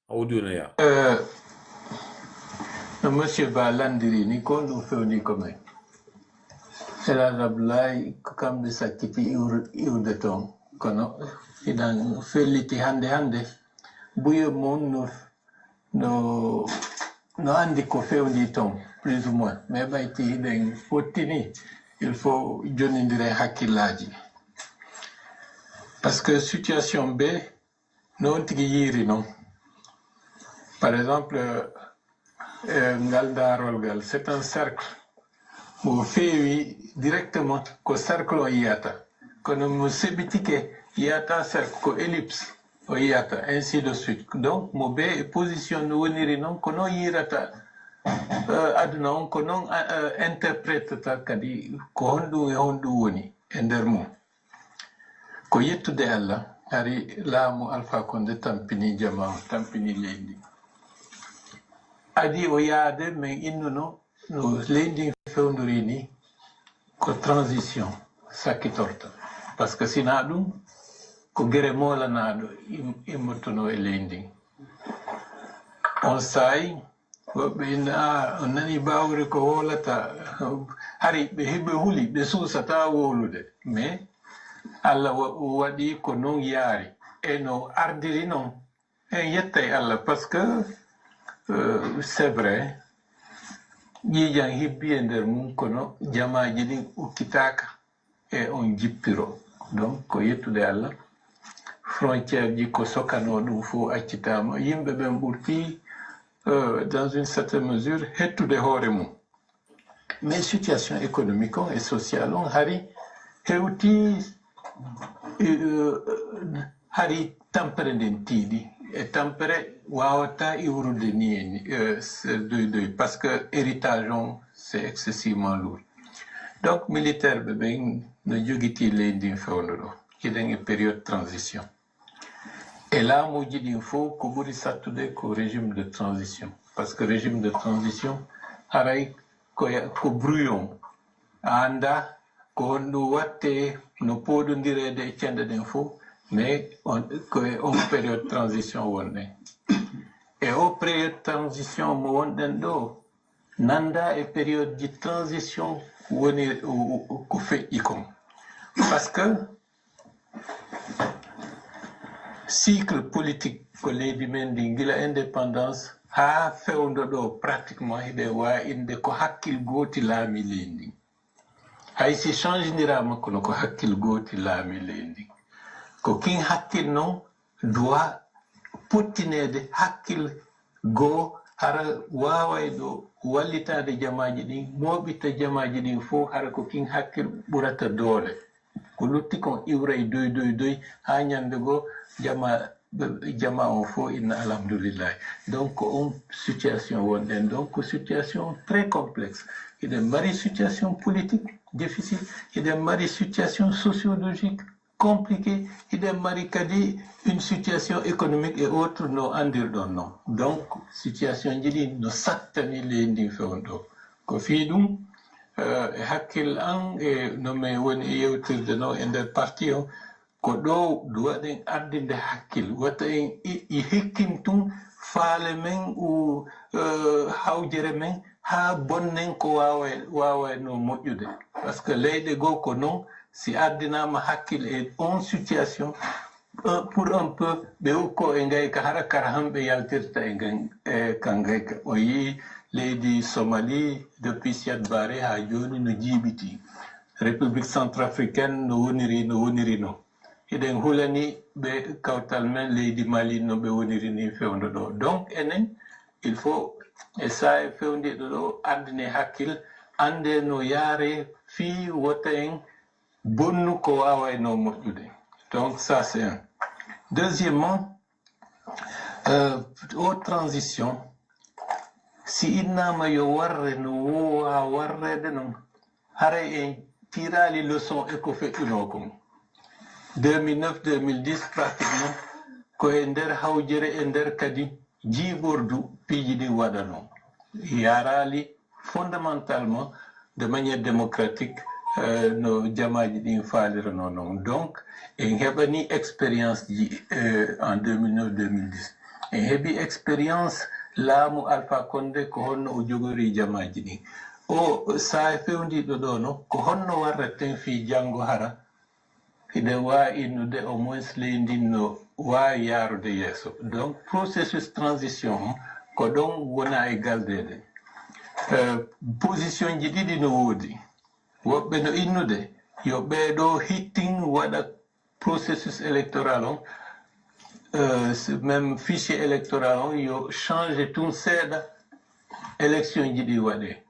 audio ya monsieur Balandiri ni ko ɗum fewni komin Elhadji Abdoulaye ko kamɓe sakkiti iwde toon kono iɗan felliti hande buye mum no andi ko fewndi toon plus ou moins mais ɓayti hiɗen fottini il faut jonidire hakkillaji par ce que situation ɓe noon tigi yiiri noon par exemple ngal darolgal c'est un cercle mo feewi directement ko cercle o yiyata kono mo seɓitike yiyata cercle ko ellipse o yiyata ainsi de suite donc mo ɓe e position no woniri noon ko noon yirata aduna on ko noon interprétata kadi ko honɗum e honɗum woni e nder mum ko yettude Allah hari laamu Alpha Condé tampini jama tampini leydi adi o yaade min innuno no leydi fewndori ni ko transition sakkitorta par ce que sina ɗum ko gere molanaɗo immortuno e leydi on saayi woɓɓe inna on nani bawre ko wolata hari ɓe heɓe huuli ɓe suusata wolude mais Allah waɗi ko noon yaari e no ardiri noon en yettay Allah par ce que c'est vrai ƴiiƴan hebbi e nder mum kono jamaji ɗin ukkitaka e on jippiro donc ko yettude Allah frontiére ji ko sokano ɗum fof accitama yimɓe ɓen ɓurti dans une certaine mesure hettude hoore mum mais situation économique on et sociale on hari hewti hari tampere nden tiiɗi e tampere wawata iwrude ni doy parce que héritage on c'est excessivement lourd donc militaire ɓe ɓen no jogiti leydi fewndo ɗo hiɗen e période transition et laamuji ɗin fof ko ɓuri sattude ko régime de transition parce que régime de transition haray ko brouillon a anda ko honɗum watte no poɗodirede e cenɗe ɗen fof mais koye on période transition wonɗen e o période transition mo wonɗen ɗo nanda e période ji transition woni ko feƴƴi kon par ce que cycle politique ko leydi men ndi gila indépendance ha fewndo ɗo pratiquement hiɗe wawi inde ko hakkil gooti laami leydi hay si change ndirama kono ko hakkil gooti laami leydi ko kin hakkil noon doit pottinede hakkil goo hara waway ɗo wallitade jamaji ɗin moɓitta jamaji ɗin fof hara ko kin hakkil ɓurata doole ko lutti kon iwray doy ha ñande goo jama on fof inna alhamdoulillahi donc on situation wonɗen donc ko situation très complexe hiɗen mari situation politique difficile hiɗen mari situation sociologique compliqué hiɗen mari kadi une situation économique et autre no andirɗon noon donc situation ji ɗi no sattani leydi fewndo ko fi ɗum e hakkille an e no min woni e yewtirde no e nder parti o ko ɗo duwaɗen ardinde hakkille watta en i hekkintum faale men ou hawjere men ha bonnen ko wawayno moƴƴude par ce que leyɗe goo ko noon si ardinama hakkille e on situation pour un peu ɓe ukko e ngayka hara kara hamɓe yaltirta e kan ngayka o yii leydi Somalie depuis Siad Barre ha joni no jiiɓiti république centrafricaine no woniri no hiɗen hulani ɓe kawtal men leydi Mali no ɓe woniri ni fewndo ɗo donc enen il faut e sa e fewndiɗo ɗo ardine hakkille ande no yaare fi wota en bonnu ko wawayno moƴƴude donc ça c'est un deuxièmement aux transition si innama yo warre no wowa warrede noon haray en tirali leçon e ko feƴƴuno kon 2009 2010 pratiquement ko e nder hawjere e nder kadi jiiɓordu piiji ɗi waɗano yarali fondamentalement de manière démocratique no jamaji ɗin faalirano noon donc en heɓani expérience ji en 2009 2010 en heɓi expérience laamu Alpha Condé ko honno o jogori jamaji ɗin o sa fewdiɗo ɗo no ko honno warraten fi janngo hara hiɗe wawi innude au moins ley ndin no wawi yarude yeeso donc processus transition ko ɗon wona e galdede position ji ɗiɗi no woodi woɓɓe no innude yo ɓeeɗo hittin waɗa processus électoral on même fichier électoral on yo change tun seeɗa élection ji ɗi waɗe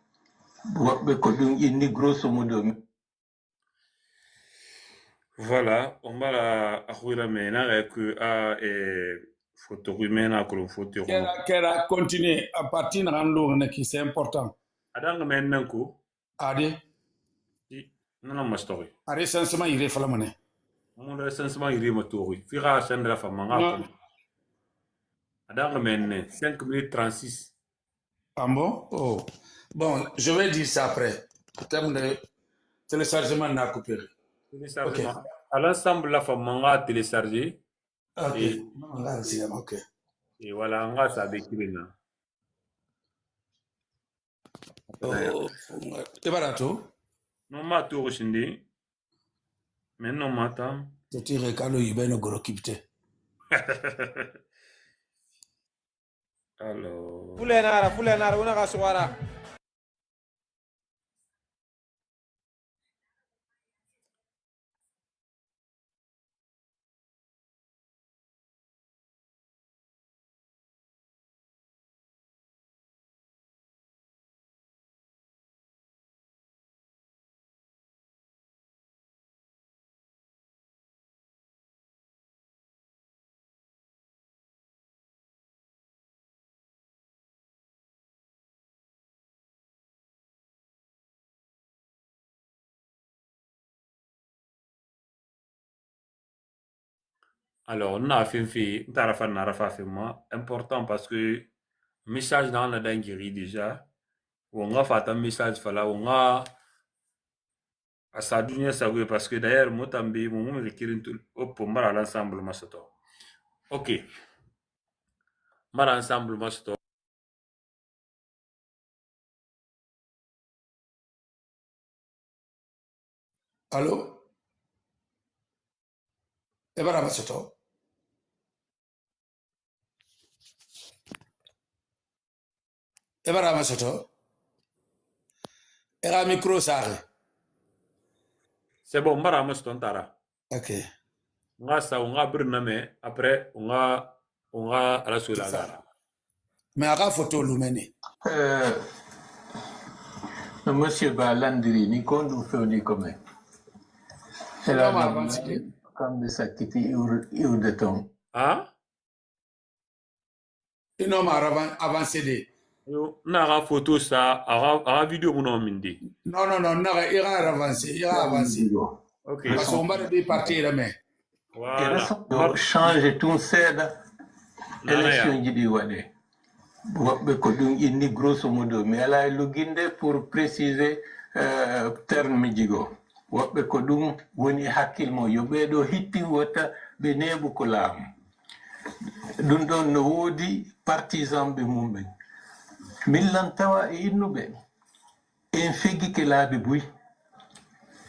woɓɓe ko ɗum inni grosso modo. Voilà, on va la akhouira mena avec photo rumena ko photo kera continuer à partir de rando qui c'est important adanga men ko ade non ma story are sensement ire fala mané mon recensement ire ma tori fira sandra fa manga adanga men 5 minutes 36 ah bon oh bon je vais dire ça après en termes de téléchargement n'a coupé téléchargement okay. À l'ensemble la fa manga télécharger okay ok et voilà on va ça avec Kirina te barato non ma tour shindi mais non mata te tire kalo yibeno goro kipte alors fulenara una kaswara alors on a fait important parce que message dans la dinguerie déjà on a fait un message fala on a à sa dunia ça parce que d'ailleurs motambi mon requiert tout pour mal l'ensemble masato ok mal ensemble masato allô e bara masato Ebara Masato. Era micro sare. C'est bon, Mara Mastantara. Ok. On a ça, on a brûlé, après on a à la soula. Mais à la photo lumene. Monsieur Balandri, ni kondu feu comme. C'est là comme ça qui était eu de temps. Ah? Un homme avancé. Na la photo ça, à la vidéo mon mindi. Non, il a avancé, Ok. Parce qu'on va de partir là mais. Voilà. Change tout ça élection ji di wade. Woɓɓe ko ɗum inni grosso modo mais ala luginde pour préciser terme jigo. Woɓɓe ko ɗum woni hakkil mo yo ɓeeɗo hitti wota ɓe neeɓu ko laamu. Ɗum ɗon no woodi partisan ɓe mumɓe. Millan tawa e innuɓe en feggi ke laabi buy.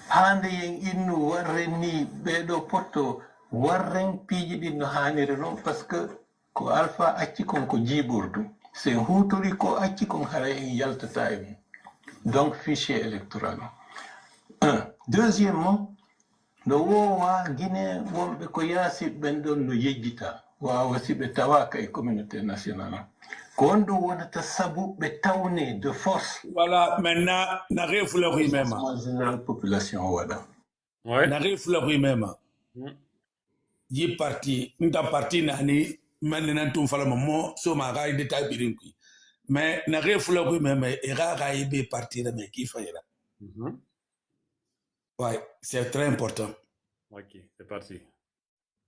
Hande yen innu warren ni ɓeeɗo potto warren piiji ɗin no haniri noon par ce que ko Alpha acci kon ko jiiɓordu sen hutori ko acci kon hara en yaltata e mum donc fichier électoral deuxièmement no wowa guine wonɓe ko yaasi ɓen ɗon no yejjita wawa si ɓe tawaka e communauté nationale ko on ɗum wonata sabu ɓe tawne de force. Voilà, maintenant na refleuri même général population waɗa na refleuri même yi parti nta parti nani maintenant tum fala mo so ma ga détail birin qui mais na refleuri même et ga be parti de mais qui faira. Ouais, c'est très important. Ok, c'est parti.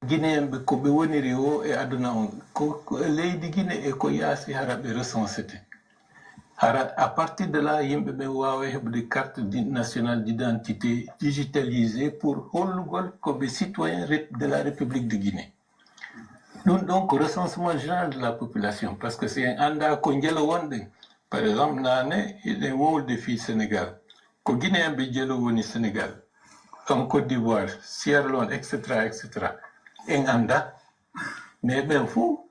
Guinéen ɓe ko ɓe woniri o e aduna on ko leydi Guinée e ko yaasi hara ɓe recensete hara à partir de là yimɓe ɓe wawa heɓde carte nationale d'identité digitalisée pour hollugol ko ɓe citoyen de la République de Guinée Donc, recensement général de la population, parce que c'est un anda konjelo wonde. Par exemple, nane, il est au défi Sénégal. Ko Guinée be jelo woni Sénégal, en Côte d'Ivoire, Sierra Leone, etc., etc. En anda, mais ben fou,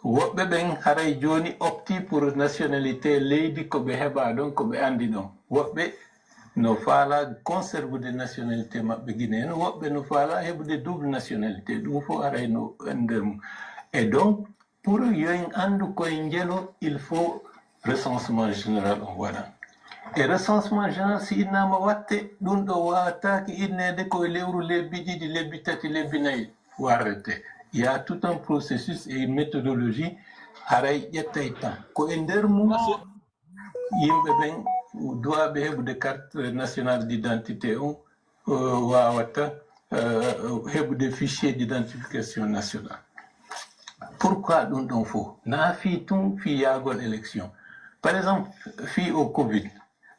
woɓɓe ɓen haray joni opti pour nationalité leydi ko ɓe heɓa ɗon ko ɓe andi ɗon. Woɓɓe no faala conserve de nationalité maɓɓe guinéen, woɓɓe no faala heɓude double nationalité, ɗum fof aray no nder mum. Et donc pour yoen andu koye jelo, il faut recensement général on waɗa. Et recensement général si innama watte ɗum ɗo wawatake innede koye lewru lebbi ɗiɗi lebbi tati lebbi nayyi warrete. Il y a tout un processus et une méthodologie haray ƴettay temps ko e nder mum yimɓe ɓen duwaɓe heɓude carte nationale d'identité on wawata heɓude fichier d'identification nationale. Pourquoi ɗum ɗon fof na fi tun fi yagol élection? Par exemple fi au Covid,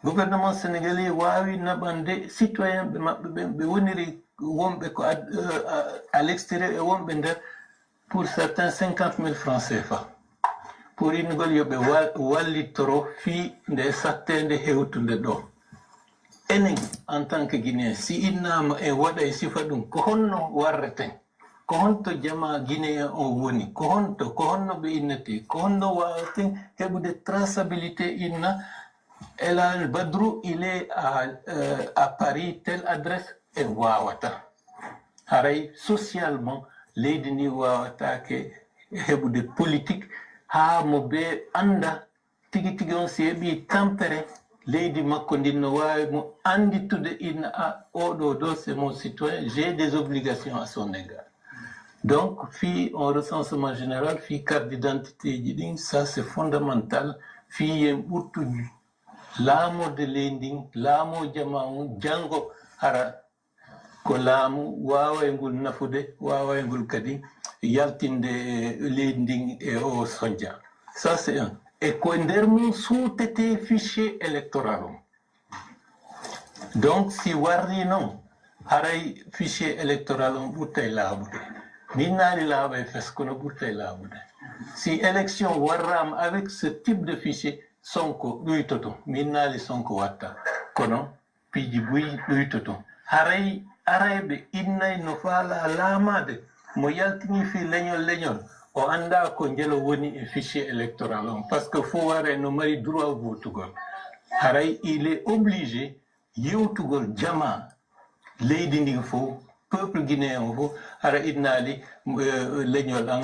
gouvernement sénégalais wawi naɓande citoyen ɓe maɓɓe ɓen ɓe woniri wonɓe ko à l'extérieur e wonɓe nder pour certains 50 000 francs CFA pour innugol yoɓe wallitoro fi nde sattede hewtude ɗo. Enen en tant que guinéen si innama e waɗa e sifa ɗum ko honno warreten, ko honto jama guinéen o woni, ko honno ɓe innete, ko honno wawaten heɓude traçabilité inna Elal Badrou il est à Paris, telle adresse et wawata haray socialement leydi ni wawatake heɓude politique ha mo be anda tigi tigi on si heɓi tampere leydi makko ndin no wawi mo anditude inna oɗo ɗo c'est mon citoyen, j'ai des obligations à son égard. Donc fi en recensement général fi carte d'identité ji ɗin, ça c'est fondamental. Fi yen ɓurtu laamorde leydi ndin, laamo jama on janngo hara ko laamu wawa e ngol nafude, wawa e ngol kadi yaltinde leydi ndin e o soñdia. Ça c'est un. Et ko nder mum suutete fichier électoral on. Donc si warri noon haray fichier électoral on ɓurtay laaɓude, min naali laaɓa e fes kono ɓurtay laaɓude. Si élection warrama avec ce type de fichier, Sonko ɗuytoto, min naali Sonko watta kono piiji buyi ɗuytoto. Haray arayɓe innay no faala laamade mo yaltini fi leñol o anda ko jelo woni e fichier électoral on, parce que fo ware no mari droit votugol. Haray il est obligé yewtugol jama leydi ndin fof, peuple guinéen o fof hara innaali leñol an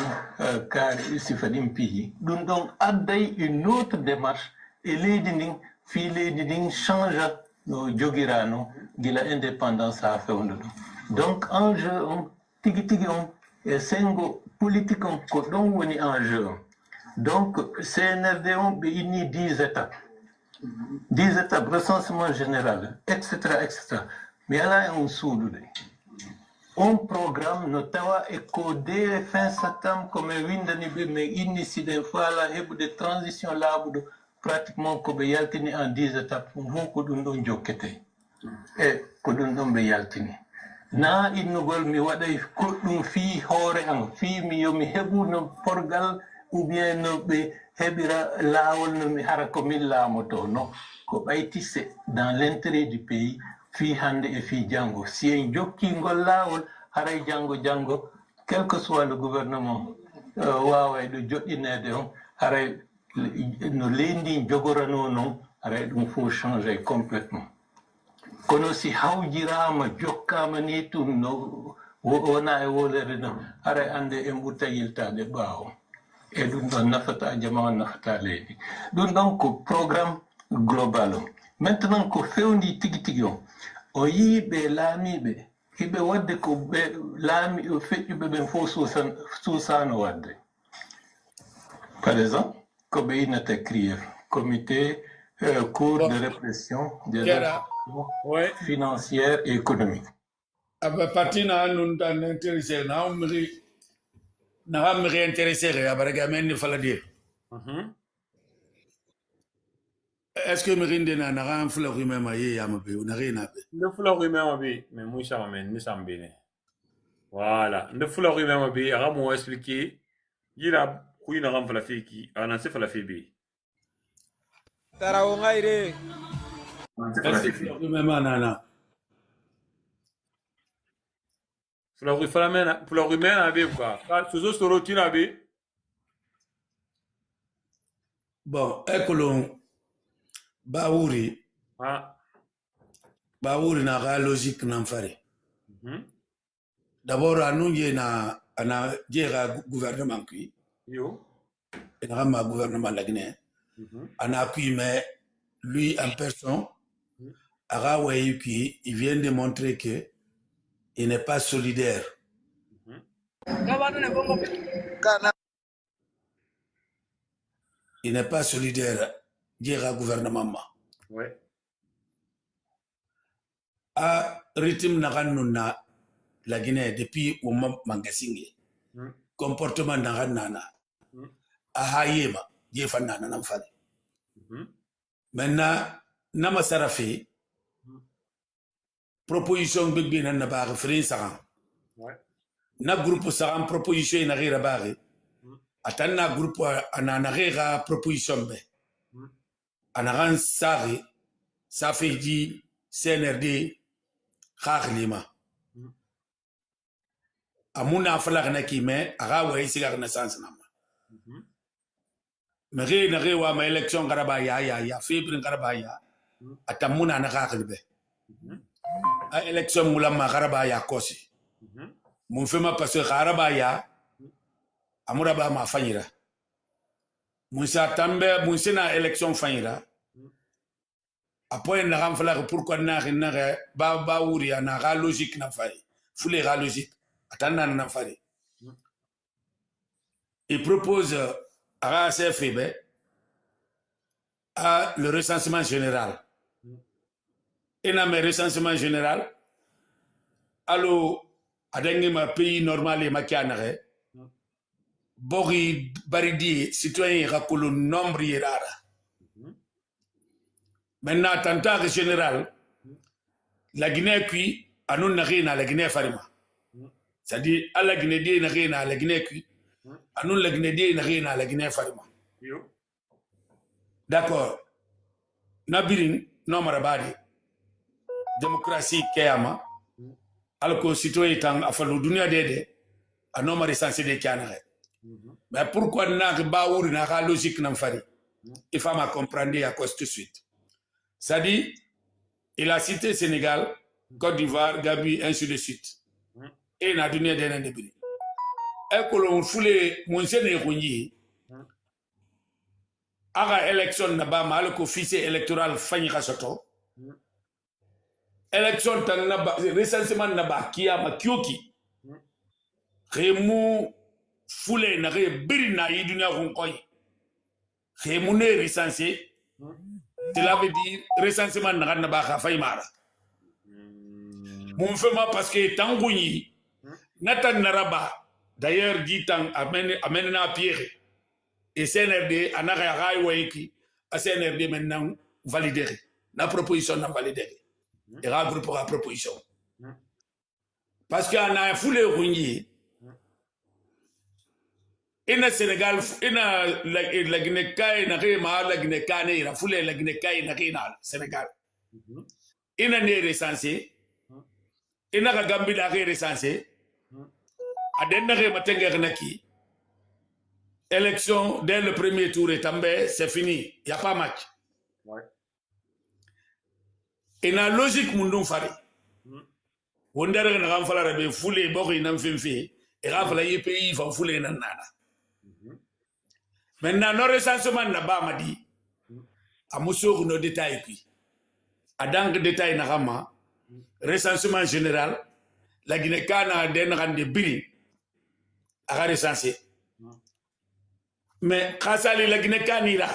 kaari sifa ɗin piiji. Ɗum ɗon adday une autre démarche e leydi ndin fi leydi ndin changea no jogirano gila indépendance ha fewndo ɗum. Donc enjeu on tigi tigi on e sengo politique on ko ɗon woni enjeu on. Donc CNRD on ɓe inni 10 étapes, 10 étapes recensement général, etc., etc. Mais ala e on suuɗude on programme no tawa e ko de fin septembre komi windani ɓe mais inni siɗen faala heɓude transition laaɓuɗo pratiquement ko ɓe yaltini en 10 étapes fof ko ɗum ɗon jokkete e ko ɗum ɗon ɓe yaltini. Na innugol mi waɗay goɗɗum fii hoore am fii mi yomi heɓu no porgal ou bien no ɓe heɓira laawol no mi hara ko min laamoto. Non, ko ɓayti c'est dans l'intérêt du pays fii hannde e fii janngo. Si en jokkingol laawol haray janngo quel que soit le gouvernement waaway ɗo joɗɗineede on haray no leydi jogorano noon haray ɗum fof changer complètement. Kono si hawjirama jokkama ni tum no wona e wolere no haray ande en ɓurta yiltade ɓaawo e ɗum ɗon nafata jama nafata leydi. ɗum ɗon ko programme global o. Maintenant ko fewndi tigi tigi o yii ɓe laamiɓe hiɓe wadde ko ɓe laami feƴƴuɓe ɓen fof suusano wadde. Par exemple ko ɓe innata CRIEF, comité cours de répression des financière et économique. Parti na nun tan intéressé na mri intéressé à baraga men fala dire. Est-ce que mri na ran fula ru même aye ya mabe na rena be. Le fula ru même be mais moussa men ni sambene. Voilà, le fula ru même be ara mo expliquer Gira kuina gam falafiki ana se falafibi. Tara ngaire. Est-ce que même nana? Fularimena abi quoi. Suzo soro tina abi. Bon, écolon Baouri. Ah. Baouri n'a pas logique n'en faire. D'abord, à nous, il y a un gouvernement qui. Yo. Il y a un gouvernement la Guinée. On a appuyé, mais lui en personne, il vient de montrer que il n'est pas solidaire. Il n'est pas solidaire. Il y a un gouvernement. Ouais. À rythme na la Guinée depuis au Mangasingi. Comportement nana. À Hayema, il faut nana n'amfale. Maintenant, nama sarafi proposition big na ba frère saran. Ouais. Na groupe saran proposition na gira bari. Atanna groupe ana gira proposition be. Anaran sari ça fait dit CNRD khaglima. Amuna falak na kime aga wa isigar na sans nama. Mais na rewa ma élection garabaya ya fibre garabaya atamuna na khaglbe. A élection mulama garabaya kosi. Mon fema parce que garabaya amura ba ma fanyira. Musa tambe musina élection fanyira. Après na ram falak pourquoi na ba wuri na ga logique na fay. Foule ga logique. Atana na fari. Il propose à la CFB à le recensement général. Et dans le recensement général, alors, à ma pays normal et ma canare, Bori Baridi, citoyen, rakolo nombre rare. Maintenant, en tant que général, la Guinée, puis, à nous, n'a rien à la Guinée Farima. C'est-à-dire, à la Guinée, n'a rien à la Guinée, puis, à nous, la Guinée, n'a rien à la Guinée Farima. D'accord. Nabirin, non, marabadi. Démocratie, Kayama. Alors que citoyen étant à faire le dunia d'aider, à non, recensé des canards. Mais pourquoi n'a pas la logique n'en fait? Il faut me comprendre à cause tout de suite. C'est-à-dire, il a cité Sénégal, Côte d'Ivoire, Gabi, ainsi de suite. Et il a donné des indépendants. Et que l'on foule, mon sénégalais, aga élection na ba mal ko officier électoral fagni khasoto élection tan na ba recensement na ba kiyama kyoki khemu foule na re birina yi dunia kon koy khemu ne recensé cela veut dire recensement na ba kha fay mara mon fema parce que tanguni natan naraba d'ailleurs dit tang amène na pierre. Et CNRD, on a réagi à CNRD maintenant validé. La proposition n'a validé. Et la groupe pour la proposition. Parce qu'on a foulé Rougny. Et le Sénégal, et la Guinée-Caï, la Guinée-Caï, la foulé la Guinée-Caï, la Sénégal. Et la n'est recensé. Et la Gambie n'a recensé. A dernière matin, qui élection dès le premier tour est tombé, c'est fini. Il n'y a pas match. Ouais. Et la logique, mon fari. On dirait que nous avons foulé, bori, n'en fait fait. Et nous avons fait pays, il faut fouler, nana. Maintenant, nos recensements n'a pas dit. À Moussou, nos détails. À dans les détails, n'a recensement général, la Guinée-Cana a des bris à recenser. Mais quand ça la Guinée-Cana là,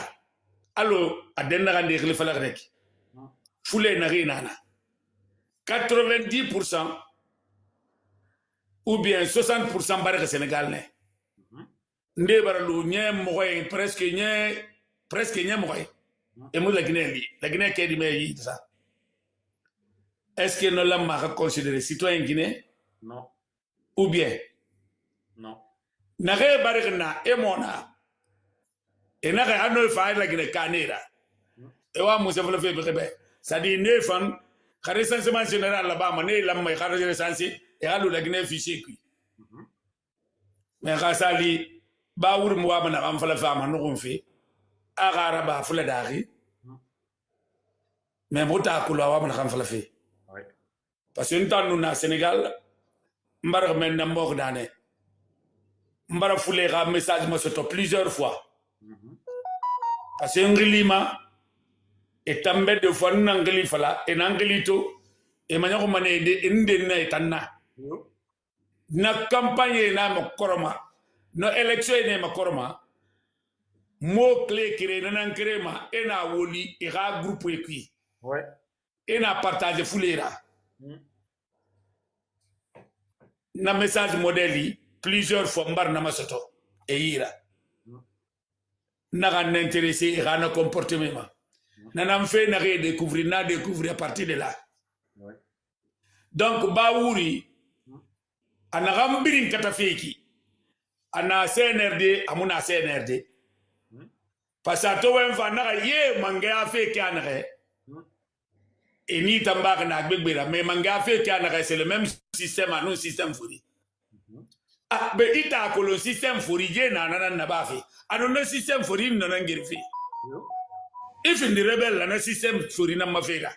alors à denna de falak foulé na rinana 90% ou bien 60% baraka Sénégal né ndé baralu ñé moy presque ñé moy et mo la Guinée qui dit mais ça est-ce que nous l'avons considéré citoyen guinéen? Non. Ou bien non. nage barigna emona enaga ano fa la gine kanera e wa musa fala fe bebe sadi ne fan recensement général là-bas mané la may khara recensé e alu la gine fichier qui mais khasali ba wur mu wa mana am fala fama no kon fi agara ba fula dari mais mota ko la wa mana xam fala fi parce que nous na Sénégal mbar men na mbok dané mbara fule ga message ma soto plusieurs fois parce que ngilima et tambe de fois nangli fala et nanglito et manyako mané de inde na tanna na campagne na makoroma no élection ne makoroma mot clé créé nan créma et na woli et ga groupe équi ouais et na partager fulera na message modèle plusieurs fois mbar na masoto et ira na gan intéressé et na comportement na nam fait na découvrir à partir de là ouais donc baouri ana gambirin katafeki ana CNRD amuna CNRD parce que to wen fa na ye manga afeki ana et ni tamba na gbegbera mais manga afeki ana c'est le même système à nous système fouri ah be ita ko le système fouri je na na bafi anu le système fouri na ngirfi if in the rebel na système fouri na mafega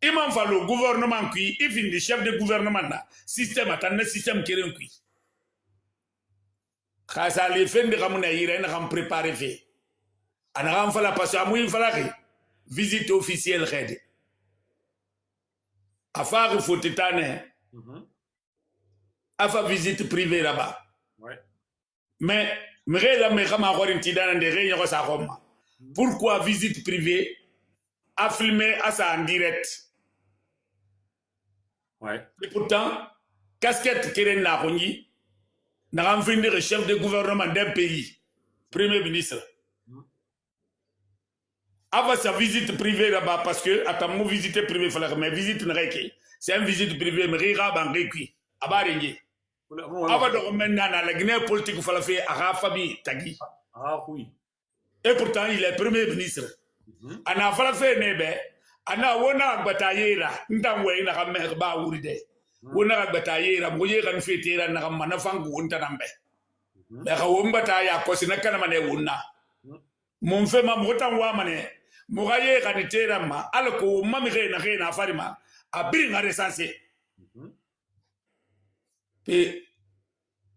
imam fa le gouvernement qui if in the chef de gouvernement na système atana système keren qui khasa le fen de kamuna yire na kam préparer fait ana kam fa la passe amu fa la visite officielle rede affaire fotitane afa visite privée là-bas ouais mais la me kama khorinti dana de réunion sa khoma pourquoi visite privée a filmé à ça en direct ouais et pourtant casquette keren na khonyi na kam finir chef de gouvernement d'un pays premier ministre avant sa visite privée là-bas parce que à ta mou visite privée fallait mais visite na reki c'est une visite privée mais rira bangeki abarengi avant de maintenant la Guinée politique fallait faire à famille tagi ah oui et pourtant il est premier ministre ana fallait faire nebe ana wona batayera ndamwe na kamer ba wuride wona batayera moye kan fetera na kamana fangu wonta nambe mais ka womba ta ya ko sina kana mane wonna mon fait ma motan wa mane mogaye kan tera ma alko mami re na farima a biringa recensé et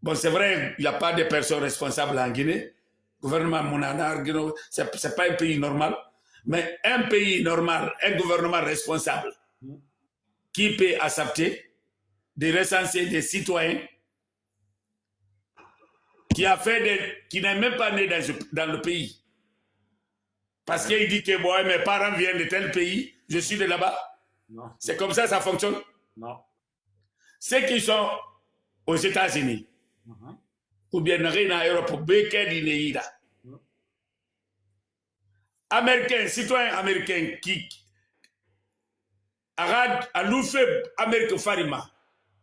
bon c'est vrai il y a pas de personnes responsables en Guinée gouvernement monanar c'est pas un pays normal mais un pays normal un gouvernement responsable qui peut accepter de recenser des citoyens qui n'est même pas né dans le pays parce qu'il dit que bon, mes parents viennent de tel pays je suis de là-bas. Non. C'est comme ça fonctionne. Non. Ceux qui sont aux États-Unis ou bien en Europe, Américains, citoyens américains qui a l'oufé Amérique Farima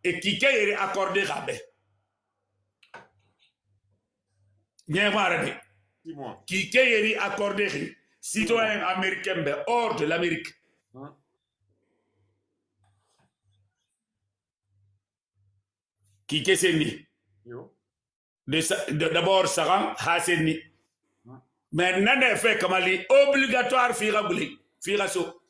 et qui est accordé rabais. Qui est accordé citoyens américains hors de l'Amérique. Qui est né d'abord Saran Hasseni mais n'a fait comme ali obligatoire firaso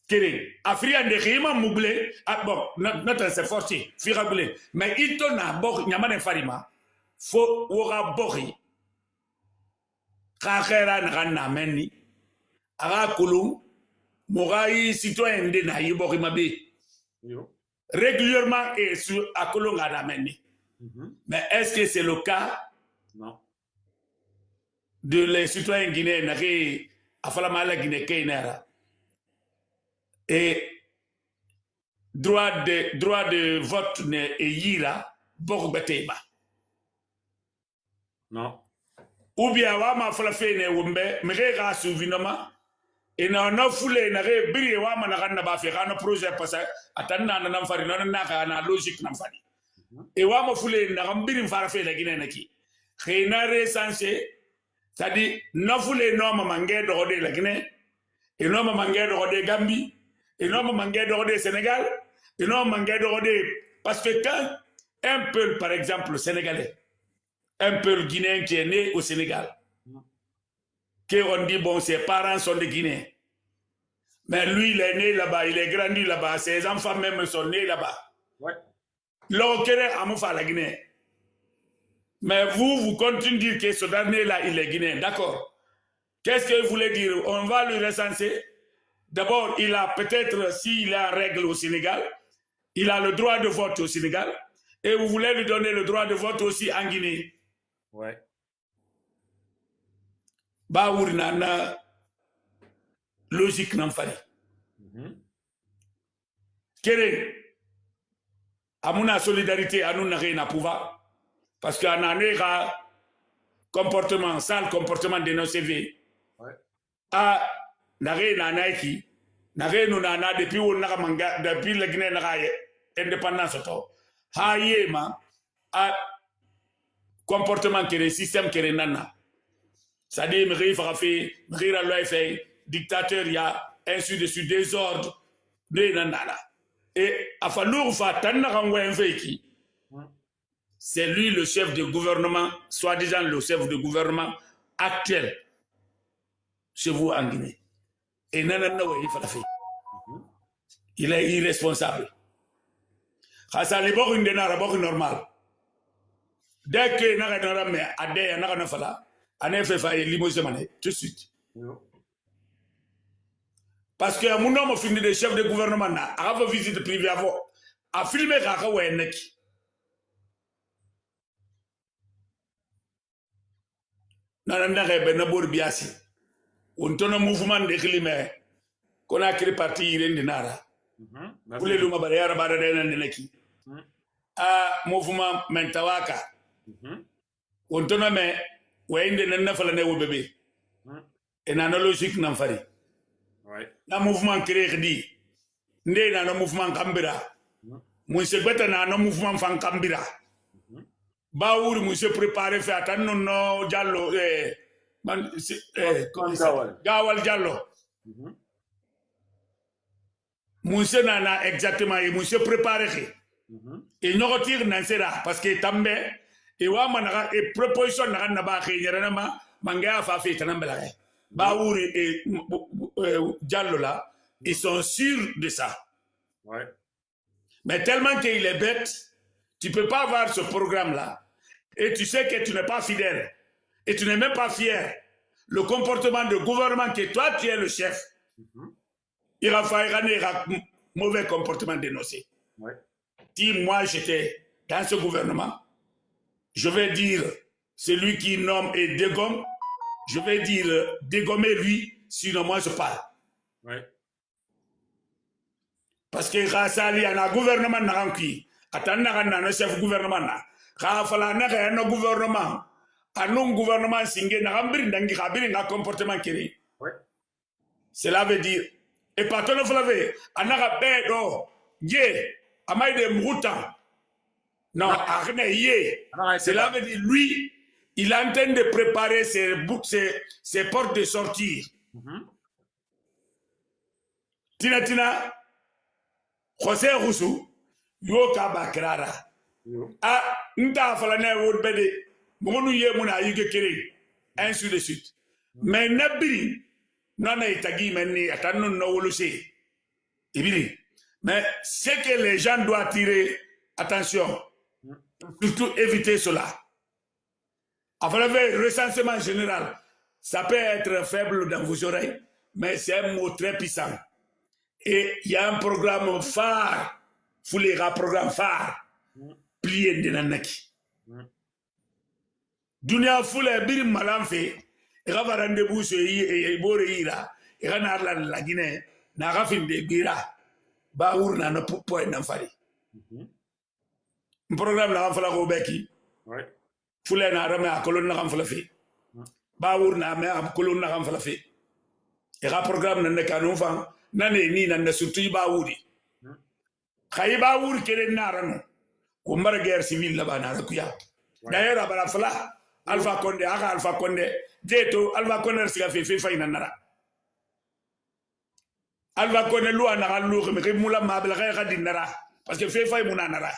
kéré africain de rima moublé ah bon notre c'est forcé firabulé mais itona bok nyamane farima fo wora bokhi khakera na menni aga kulum mogai citoyen de na yibokhi mabe régulièrement et sur à Kolonga d'Ameni. Mais est-ce que c'est le cas? Non. De les citoyens guinéens à Falamala Guinée et droit de vote et yira Borbeteba. Non. Ou bien Wama Falafene Wumbe, Mrega Souvinoma. Et na foulé na biri wa mana ganna ba fi gana projet parce atana na namfari na na logique namfari et wa mo fule na gambirin fara fe la Guinée naki xena recensé c'est-à-dire na fule no ma mangé do de la Guinée et no ma mangé do de Gambie et no ma mangé do de Sénégal et no ma mangé do de parce que quand un peuple par exemple le Sénégalais un peuple guinéen qui est né au Sénégal qu'on dit bon ses parents sont de Guinée mais lui il est né là-bas il est grandi là-bas ses enfants même sont nés là-bas Ouais. L'Okere Amoufa la Guinée. Mais vous continuez de dire que ce dernier-là, il est guinéen. D'accord. Qu'est-ce que vous voulez dire? On va le recenser. D'abord, il a peut-être, s'il est en règle au Sénégal, il a le droit de vote au Sénégal. Et vous voulez lui donner le droit de vote aussi en Guinée. Ouais. Baour nana logique n'en fallait. Kéré. À mon solidarité, à nous n'a pouvoir. Parce qu'en année, comportement, sale comportement de nos CV. Ouais. Ah, n'arrête nana qui, n'arrête nous nana depuis où n'a manga, depuis la Guinée n'a indépendance auto. Ha yéma, ah, comportement qui est système qui est nana. Ça dit, me fait, me loi fait, dictateur, il y a ainsi de suite désordre, de nana. Et à falloir c'est lui le chef de gouvernement, soi-disant le chef de gouvernement actuel chez vous en Guinée. Et il est irresponsable. Ça n'est pas une normal. Dès que tout de suite. Parce que mon homme a fini de chef de gouvernement, a fait visite privée a filmé Kaka Weneki. Nananda Benabur Biasi. On tourne un mouvement de Kilimé. Qu'on a créé parti Irène de Nara. Pour les Luma Barrière Baradena Neki. Ah, mouvement Mentawaka. On tourne un Wayne de Nafalane au bébé. Et analogique Namfari. Na mouvement créé dit né na mouvement Kambira monsieur beta na mouvement fan Kambira Baour monsieur préparé fait attendre non Diallo man Gawal Diallo monsieur na exactement et monsieur préparé et nous retire nan sera parce que tambe et wa manaka et proposition na ba xéñera ma manga fa fait tanambela Baour et Diallo là, ils sont sûrs de ça. Ouais. Mais tellement qu'il est bête, tu ne peux pas avoir ce programme-là. Et tu sais que tu n'es pas fidèle. Et tu n'es même pas fier. Le comportement de gouvernement que toi, tu es le chef. Il va falloir un mauvais comportement dénoncé. Ouais. Si moi, j'étais dans ce gouvernement, je vais dire, celui qui nomme et dégomme, je vais dire, dégommer lui, sinon moi je parle. Ouais. Parce que grâce à lui, il y a un gouvernement qui un chef gouvernement. Un gouvernement. Un gouvernement singé, un comportement qui Ouais. cela veut dire, et pas tout le monde, un arabe, yé, amaï de mouton. Non, cela veut dire, lui, il est en train de préparer ses portes de sortie. Tina, José Roussou, Yoka Bakrara. Ah, Nta Falane would be Monu Yemuna Yukere, ainsi de suite. Mais Nabiri, non, Itagi, Meni, Atano Nowolusi. Mais c'est que les gens doivent attirer attention, surtout éviter cela. Enfin, le recensement général, ça peut être faible dans vos oreilles, mais c'est un mot très puissant. Et il y a un programme phare, un programme phare, plié de Nanaki. Dunia Foulé, Birim Malamfe, et Rava rendez-vous sur Iboreira, et Ranarla la Guinée, Narafin de Bira, Baour n'a pas point d'enfant. Un programme là, on fait la Robeki. Foulé n'a ramé à colonne n'a pas fait. Baour n'a jamais à colonne n'a pas fait. Et un programme n'a qu'un enfant. Nane ni nanda surtout Baouri. Khaï Baour kele narano. ko mbar guerre civile là-bas na rakuya d'ailleurs abara fala Alpha Condé aka Alpha Condé jeto Alpha Condé siga fe fayna nara Alpha Condé loi na galu me ke mula mabla ga dinara parce que fay muna nara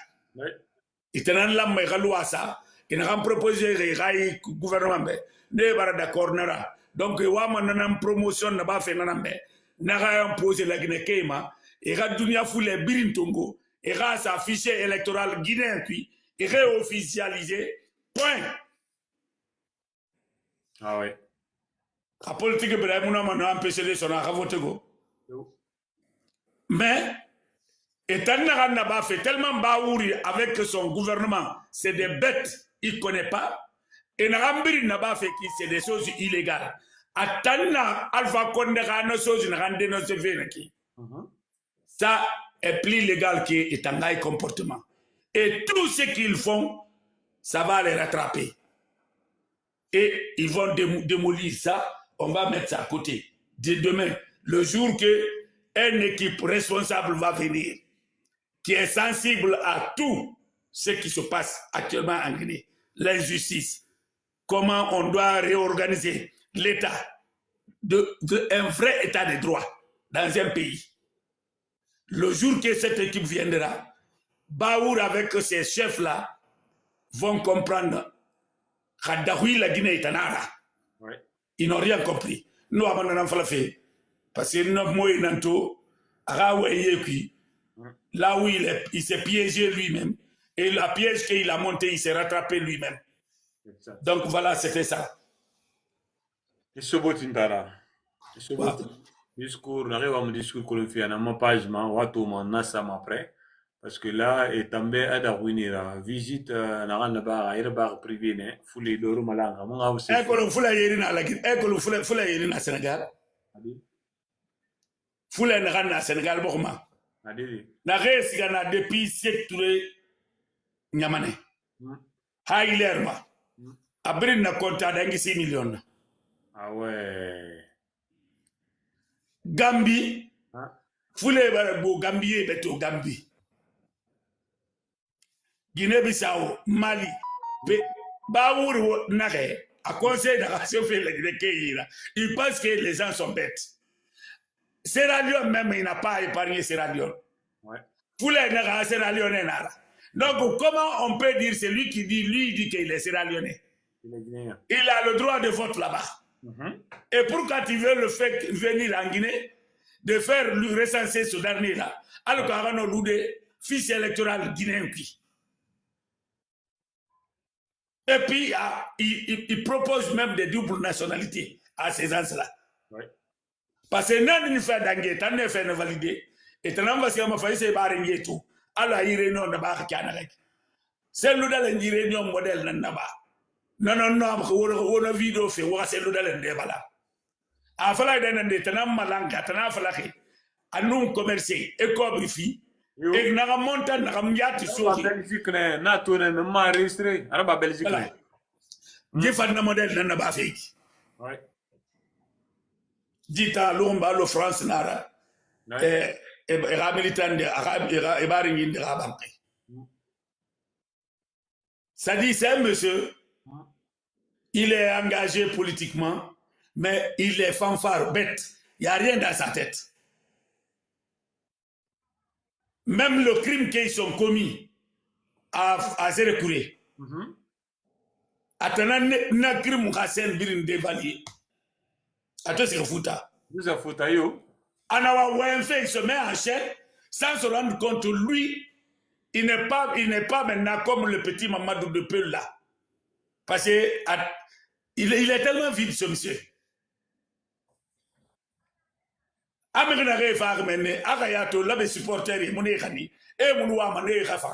itanan lam may loi ça ina gam proposer ga gouvernement be ne bara d'accord nara donc wa man nan promotion na ba fe nanambe na ga imposer la Guinée kema et ga dunia foule birintongo et ga sa fichier électoral guinéen puis et réofficialisé point. Ah ouais. La politique a empêché les gens à voter. Mais, étant fait tellement baouri avec son gouvernement, c'est des bêtes, il ne connaît pas. Et Narambiri n'a pas fait qui c'est des choses illégales. Attendant Alpha Condé a des choses qui ça est plus légal que un comportement. Et tout ce qu'ils font, ça va les rattraper. Et ils vont démolir ça, on va mettre ça à côté. Dès demain, le jour que une équipe responsable va venir, qui est sensible à tout ce qui se passe actuellement en Guinée, l'injustice, comment on doit réorganiser l'État, un vrai État de droit dans un pays. Le jour que cette équipe viendra, Baour avec ces chefs-là vont comprendre que la Guinée est en ara. Ils n'ont rien compris. Nous avons un enfant fait. Parce que nous avons là où il s'est piégé lui-même. Et la piège qu'il a monté, il s'est rattrapé lui-même. Donc voilà, c'était ça. Et ce beau tindara. Discours, n'arrive à me discours que le fait à ma page, ma watoma nasam après. Parce que là, et tombé à la visite, n'a rien à il bar privé, né, foulé d'or malanga. Mon house. École foulé yérina la Guinée, école foulé yérina Sénégal. Foulé n'a rien à Sénégal, Borma. Na res gana depuis secteur Nyamane. Hailerma. Abrin na compta d'angi 6 millions. Ah ouais. Gambie. Foulé barabo Gambie beto Gambie. Guinée-Bissau, Mali, Baour Nare, à conseil de la il pense que les gens sont bêtes. Sierra Leone même, il n'a pas épargné Sierra Leone. Poulet Nara, Sierra Leone Nara. Donc, comment on peut dire, c'est lui qui dit, lui, il dit qu'il est Sierra Leone. Il a le droit de vote là-bas. Et pourquoi tu veux le faire venir en Guinée, de faire lui recenser ce dernier-là, alors qu'on a un fils électoral guinéen qui. Et puis, il propose même des doubles nationalités à ces gens-là. Parce que non, il fait d'anguer, tant ne fait valider. Et tant que c'est ma faille, c'est barré tout. Alors, il est non de barre canarek. C'est le dans l'ingénieur modèle naba. Non, on a vidéo fait, on a c'est le dans l'indébala. A fallu d'un des tenants malanga, tenant falaki. À nous commercer, et comme ici. Et n'a monté n'a miati sur Belgique n'a tourné même enregistré araba Belgique j'ai fait un modèle dans la Belgique dit à l'omba le France nara et militant de arabe et baringin de rabanque ça dit c'est un monsieur il est engagé politiquement mais il est fanfare bête il n'y a rien dans sa tête. Même le crime qu'ils ont commis à Zérekouré. Attendant, na crime Hassan Birin dévalué. Attends, c'est fouta. Vous avez foutu, yo. Anawa Wenfe, il se met en chaîne sans se rendre compte, lui, il n'est pas maintenant comme le petit Mamadou de Peul là. Parce que il est tellement vide, ce monsieur. Américain a fait mener Agayato, là, les supporters, et mon écani, et mon ouama, et Rafa.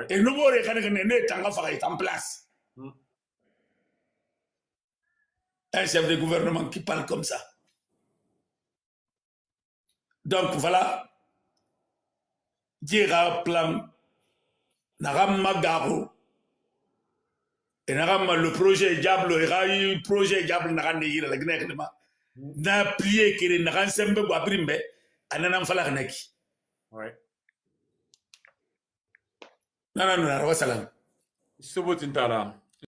Et nous, on est en place. Un chef de gouvernement qui parle comme ça. Donc voilà, Dira plan, Narama Garo, et Narama le projet Diablo, et le projet Diablo Narande, la Guinée. Na plié qui est n'a sembe bo abrimbe ananam fala neki nana nuna wasalam Subutin tara.